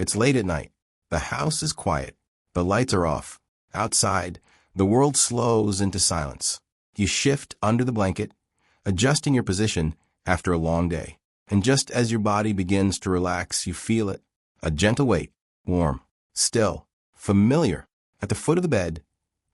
It's late at night. The house is quiet. The lights are off. Outside, the world slows into silence. You shift under the blanket, adjusting your position after a long day. And just as your body begins to relax, you feel it. A gentle weight, warm, still, familiar. At the foot of the bed,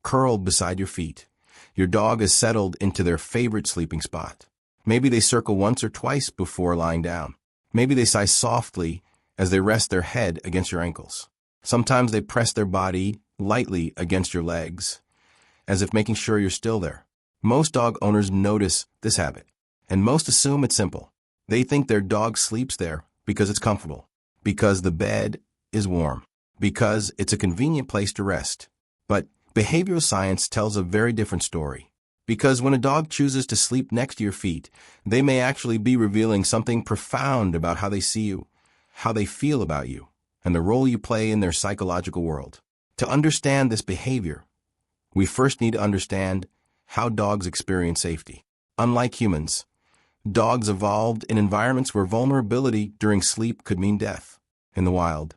curled beside your feet, your dog is settled into their favorite sleeping spot. Maybe they circle once or twice before lying down. Maybe they sigh softly as they rest their head against your ankles. Sometimes they press their body lightly against your legs, as if making sure you're still there. Most dog owners notice this habit, and most assume it's simple. They think their dog sleeps there because it's comfortable, because the bed is warm, because it's a convenient place to rest. But behavioral science tells a very different story. Because when a dog chooses to sleep next to your feet, they may actually be revealing something profound about how they see you, how they feel about you, and the role you play in their psychological world. To understand this behavior, we first need to understand how dogs experience safety. Unlike humans, dogs evolved in environments where vulnerability during sleep could mean death. In the wild,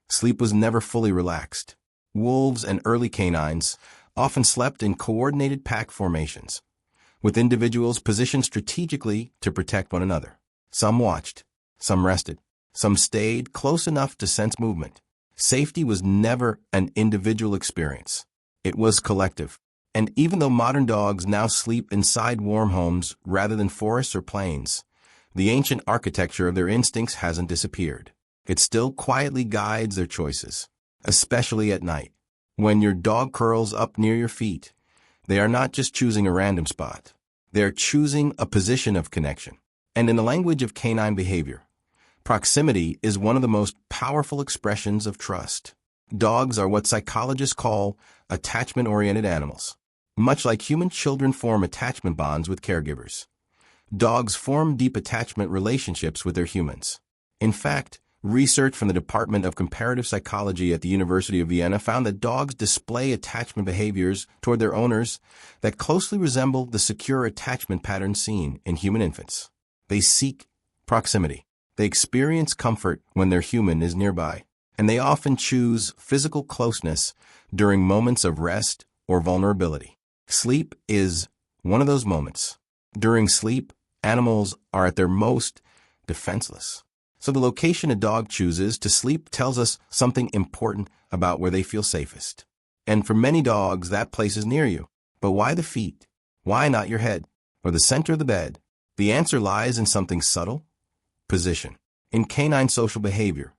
sleep was never fully relaxed. Wolves and early canines often slept in coordinated pack formations, with individuals positioned strategically to protect one another. Some watched, some rested, some stayed close enough to sense movement. Safety was never an individual experience. It was collective. And even though modern dogs now sleep inside warm homes rather than forests or plains, the ancient architecture of their instincts hasn't disappeared. It still quietly guides their choices, especially at night. When your dog curls up near your feet, they are not just choosing a random spot. They are choosing a position of connection. And in the language of canine behavior, proximity is one of the most powerful expressions of trust. Dogs are what psychologists call attachment-oriented animals. Much like human children form attachment bonds with caregivers, dogs form deep attachment relationships with their humans. In fact, research from the Department of Comparative Psychology at the University of Vienna found that dogs display attachment behaviors toward their owners that closely resemble the secure attachment patterns seen in human infants. They seek proximity. They experience comfort when their human is nearby, and they often choose physical closeness during moments of rest or vulnerability. Sleep is one of those moments. During sleep, animals are at their most defenseless. So the location a dog chooses to sleep tells us something important about where they feel safest. And for many dogs, that place is near you. But why the feet? Why not your head or the center of the bed? The answer lies in something subtle: position. In canine social behavior,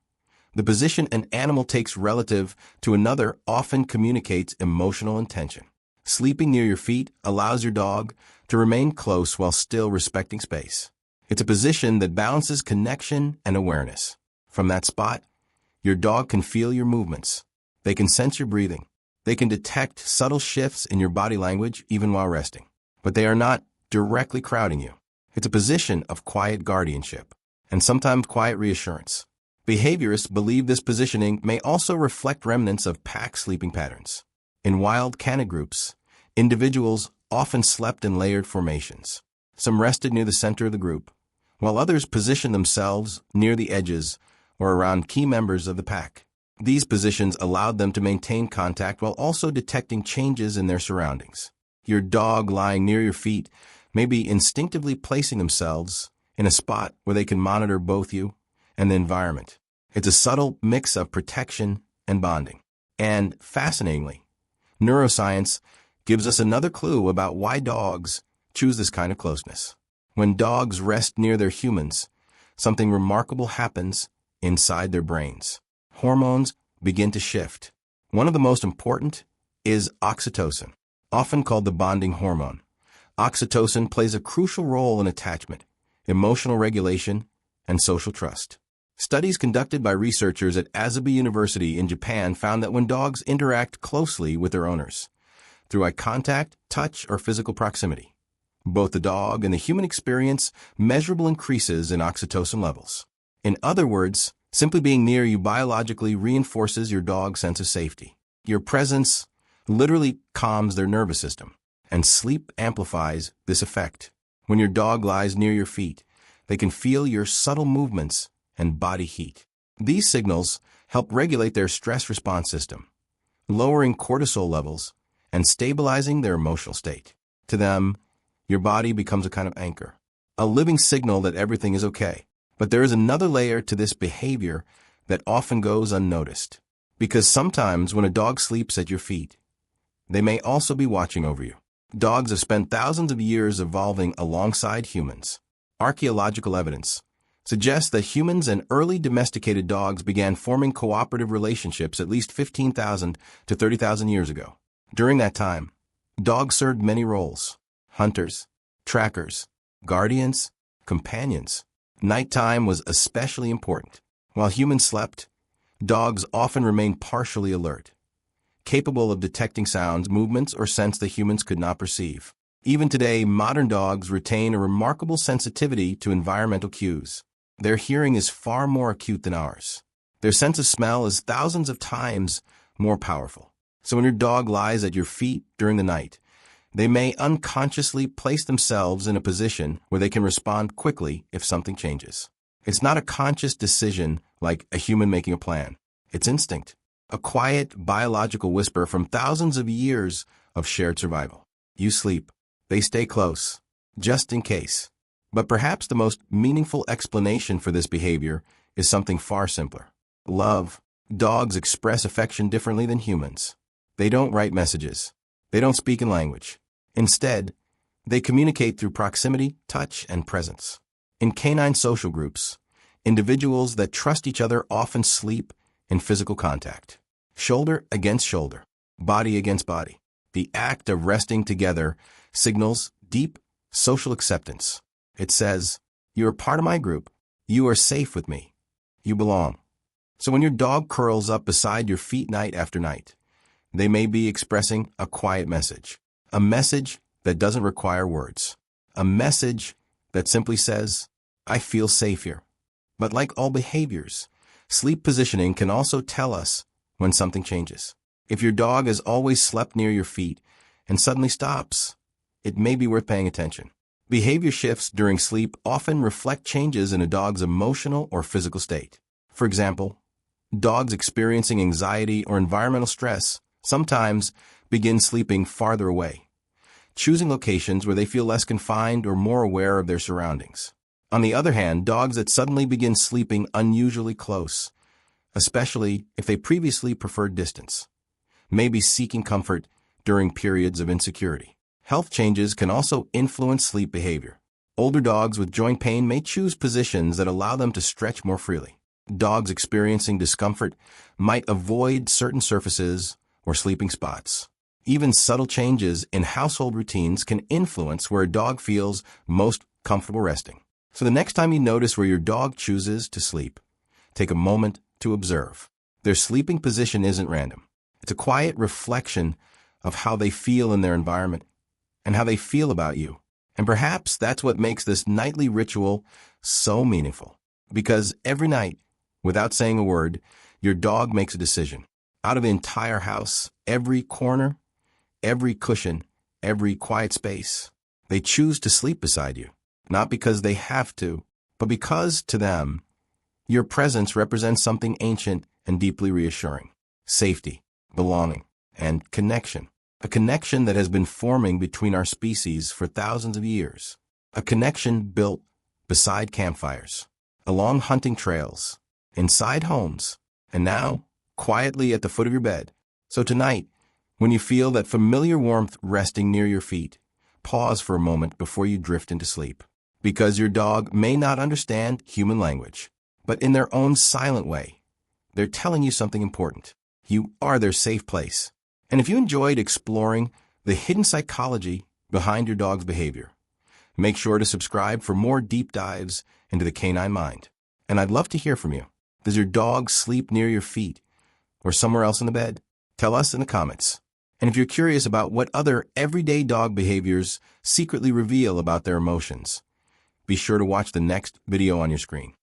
the position an animal takes relative to another often communicates emotional intention. Sleeping near your feet allows your dog to remain close while still respecting space. It's a position that balances connection and awareness. From that spot, your dog can feel your movements. They can sense your breathing. They can detect subtle shifts in your body language even while resting. But they are not directly crowding you. It's a position of quiet guardianship and sometimes quiet reassurance. Behaviorists believe this positioning may also reflect remnants of pack sleeping patterns. In wild canid groups, individuals often slept in layered formations. Some rested near the center of the group, while others positioned themselves near the edges or around key members of the pack. These positions allowed them to maintain contact while also detecting changes in their surroundings. Your dog lying near your feet may be instinctively placing themselves in a spot where they can monitor both you and the environment. It's a subtle mix of protection and bonding. And fascinatingly, neuroscience gives us another clue about why dogs choose this kind of closeness. When dogs rest near their humans, something remarkable happens inside their brains. Hormones begin to shift. One of the most important is oxytocin, often called the bonding hormone. Oxytocin plays a crucial role in attachment, emotional regulation, and social trust. Studies conducted by researchers at Asahi University in Japan found that when dogs interact closely with their owners, through eye contact, touch, or physical proximity, both the dog and the human experience measurable increases in oxytocin levels. In other words, simply being near you biologically reinforces your dog's sense of safety. Your presence literally calms their nervous system, and sleep amplifies this effect. When your dog lies near your feet, they can feel your subtle movements and body heat. These signals help regulate their stress response system, lowering cortisol levels and stabilizing their emotional state. To them, your body becomes a kind of anchor, a living signal that everything is okay. But there is another layer to this behavior that often goes unnoticed. Because sometimes when a dog sleeps at your feet, they may also be watching over you. Dogs have spent thousands of years evolving alongside humans. Archaeological evidence suggests that humans and early domesticated dogs began forming cooperative relationships at least 15,000 to 30,000 years ago. During that time, dogs served many roles: hunters, trackers, guardians, companions. Nighttime was especially important. While humans slept, dogs often remained partially alert, capable of detecting sounds, movements, or scents that humans could not perceive. Even today, modern dogs retain a remarkable sensitivity to environmental cues. Their hearing is far more acute than ours. Their sense of smell is thousands of times more powerful. So when your dog lies at your feet during the night, they may unconsciously place themselves in a position where they can respond quickly if something changes. It's not a conscious decision like a human making a plan. It's instinct, a quiet biological whisper from thousands of years of shared survival. You sleep. They stay close, just in case. But perhaps the most meaningful explanation for this behavior is something far simpler. Love. Dogs express affection differently than humans. They don't write messages. They don't speak in language. Instead, they communicate through proximity, touch, and presence. In canine social groups, individuals that trust each other often sleep in physical contact, shoulder against shoulder, body against body. The act of resting together signals deep social acceptance. It says, "You are part of my group. You are safe with me. You belong." So when your dog curls up beside your feet night after night, they may be expressing a quiet message, a message that doesn't require words, a message that simply says, "I feel safe here." But like all behaviors, sleep positioning can also tell us when something changes. If your dog has always slept near your feet and suddenly stops, it may be worth paying attention. Behavior shifts during sleep often reflect changes in a dog's emotional or physical state. For example, dogs experiencing anxiety or environmental stress sometimes begin sleeping farther away, choosing locations where they feel less confined or more aware of their surroundings. On the other hand, dogs that suddenly begin sleeping unusually close, especially if they previously preferred distance, may be seeking comfort during periods of insecurity. Health changes can also influence sleep behavior. Older dogs with joint pain may choose positions that allow them to stretch more freely. Dogs experiencing discomfort might avoid certain surfaces or sleeping spots. Even subtle changes in household routines can influence where a dog feels most comfortable resting. So the next time you notice where your dog chooses to sleep, take a moment to observe. Their sleeping position isn't random. It's a quiet reflection of how they feel in their environment and how they feel about you. And perhaps that's what makes this nightly ritual so meaningful. Because every night, without saying a word, your dog makes a decision. Out of the entire house, every corner, every cushion, every quiet space, they choose to sleep beside you. Not because they have to, but because, to them, your presence represents something ancient and deeply reassuring. Safety, belonging, and connection. A connection that has been forming between our species for thousands of years. A connection built beside campfires, along hunting trails, inside homes, and now, quietly at the foot of your bed. So tonight, when you feel that familiar warmth resting near your feet, pause for a moment before you drift into sleep. Because your dog may not understand human language, but in their own silent way, they're telling you something important. You are their safe place. And if you enjoyed exploring the hidden psychology behind your dog's behavior, make sure to subscribe for more deep dives into the canine mind. And I'd love to hear from you. Does your dog sleep near your feet or somewhere else in the bed? Tell us in the comments. And if you're curious about what other everyday dog behaviors secretly reveal about their emotions, be sure to watch the next video on your screen.